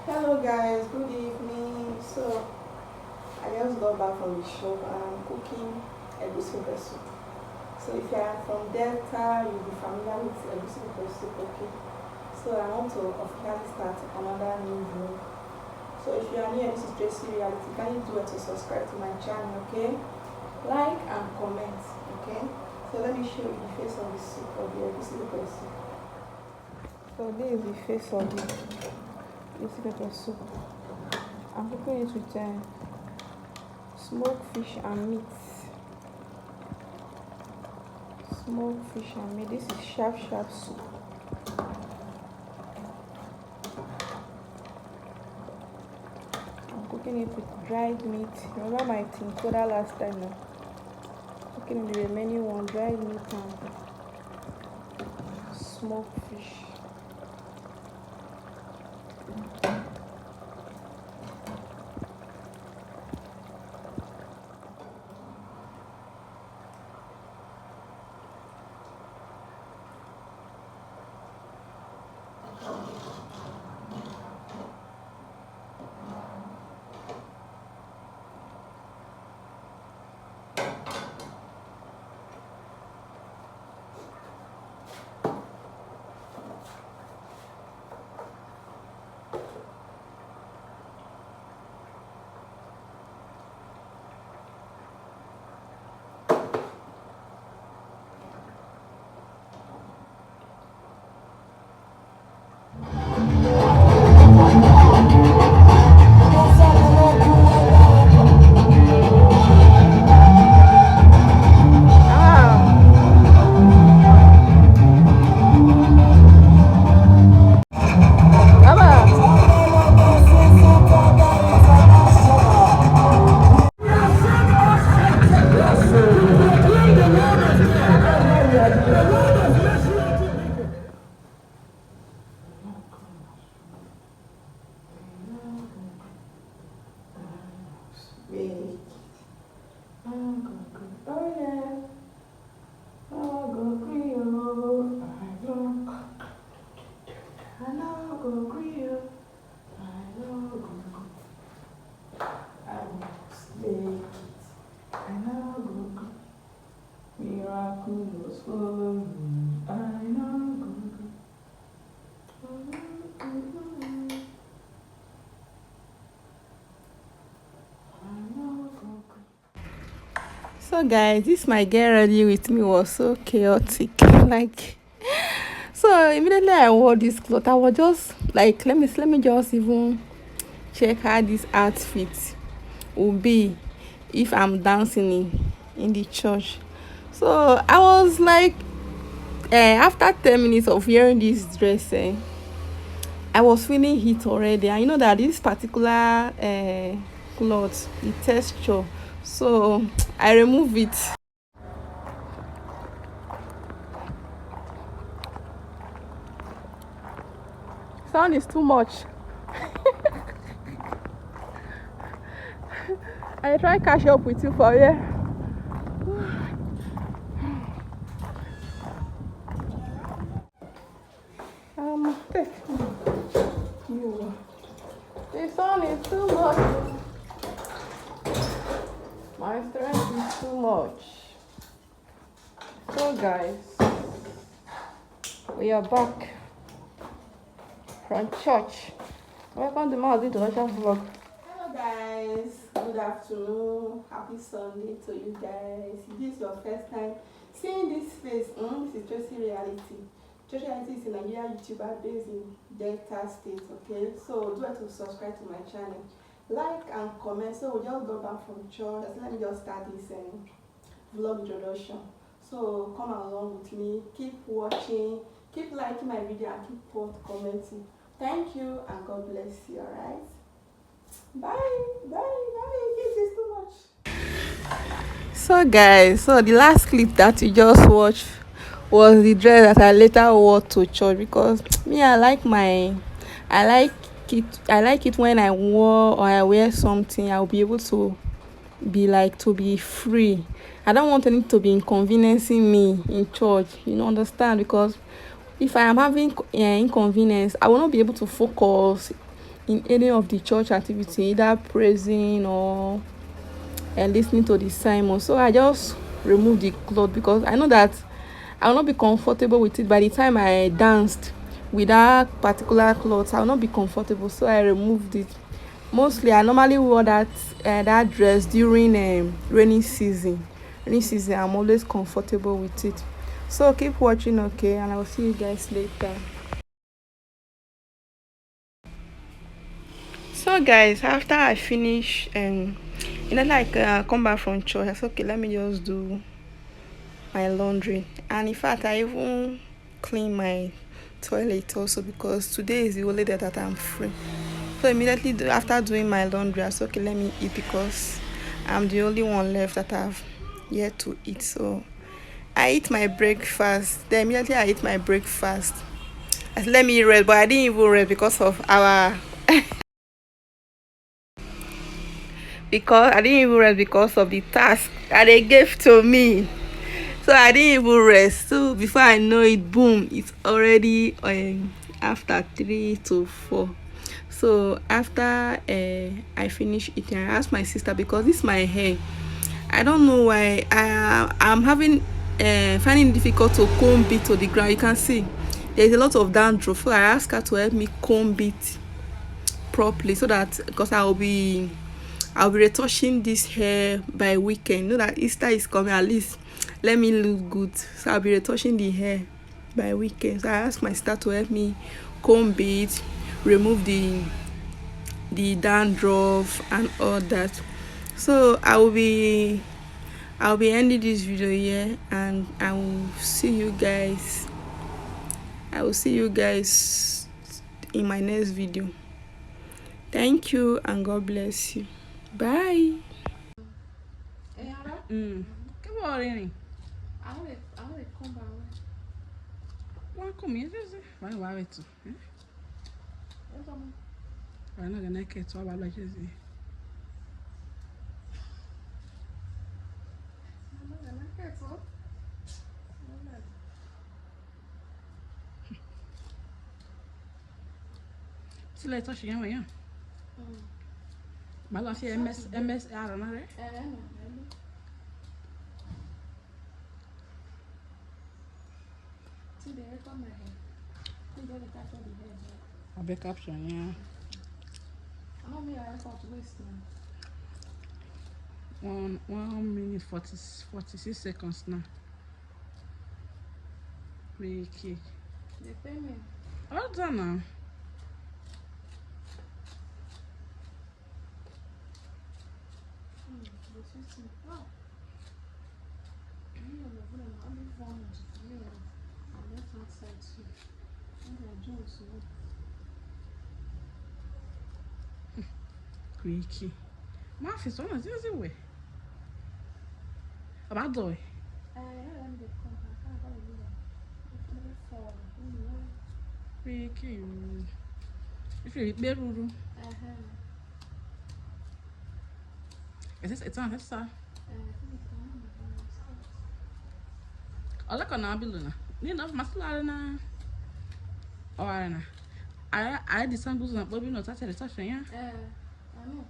Hello guys, good evening. So I just got back from the shop and I'm cooking Egusi soup. So if you are from Delta, you'll be familiar with Egusi soup, okay? So I want to officially start another new vlog. So if you are new and this is Tracy Reality, can you do it to subscribe to my channel, okay? Like and comment, okay? So let me show you the face of the soup of the Egusi soup. So this is the face of the Egusi soup. I'm cooking it with smoked fish and meat. Smoked fish and meat. This is sharp soup. I'm cooking it with dried meat. Remember my tinkoda last time now? Cooking the remaining one, dried meat and smoked fish. Miraculous follow me, I know. So guys, this my get ready with me was so chaotic. Like, so immediately I wore this cloth, I was just like, let me just even check how this outfit will be if I'm dancing in the church. So I was like, after 10 minutes of wearing this dress, I was feeling heat already. And you know that this particular cloth, the texture, so I remove it. Sound is too much. I try catch up with you for here. Take you. The sun is too much. My strength is too much. So guys, we are back from church. Welcome to my introduction vlog. Hello guys, good afternoon, happy Sunday to you guys. If this is your first time seeing this face, this is Tracy Reality. Tracy Reality is a Nigerian YouTuber based in Delta State, okay? So do it to subscribe to my channel, like and comment. So we just got back from church. So let me just start this vlog introduction. So come along with me, keep watching, keep liking my video and keep commenting. Thank you and God bless you, alright? Bye. This is too much. So guys, so the last clip that you just watched was the dress that I later wore to church, because me, I like it when I wear something, I'll be able to be free. I don't want anything to be inconveniencing me in church, understand? Because if I am having inconvenience, I will not be able to focus in any of the church activity, either praising or listening to the sermon. So I just remove the cloth because I know that I will not be comfortable with it. By the time I danced with that particular cloth, I will not be comfortable, so I removed it. Mostly I normally wore that dress during rainy season. I'm always comfortable with it. So keep watching, okay, and I will see you guys later. So guys, after I finish come back from church, I said, okay, let me just do my laundry. And in fact, I even clean my toilet also because today is the only day that I'm free. So immediately after doing my laundry, I said, okay, let me eat because I'm the only one left that I've yet to eat. So I eat my breakfast. Then immediately I eat my breakfast. I said, let me rest, but I didn't even rest because of our because I didn't even rest because of the task that they gave to me. So I didn't even rest. So before I know it, boom, it's already after 3 to 4. So after I finish eating, I asked my sister because this is my hair. I don't know why I'm having finding it difficult to comb it to the ground. You can see there's a lot of dandruff. So I asked her to help me comb it properly so that because I'll be retouching this hair by weekend. You know that Easter is coming, at least let me look good. So I'll be retouching the hair by weekend. So I asked my sister to help me comb it, remove the dandruff and all that. So I'll be ending this video here, and I will see you guys in my next video. Thank you and God bless you. Bye. Come on, Rini. I want to come back. Why come here? Why are it? Why not gonna get to our lodges? Si lè touch yon wè yon. Malon si MS aron nan re? Si de record my hair. Si de capture the hair. I be capture, yeah. I know me I record waste now. 1 minute 46 seconds now. Okay. They pay me. All done now. Creaky. My face on is easy way. About doy. Creaky. If you eat beruru. It's on this Ola kana biluna. Ni na masala na. O ara na. I detangle na bobi no ta tele ta hwen ya. I know.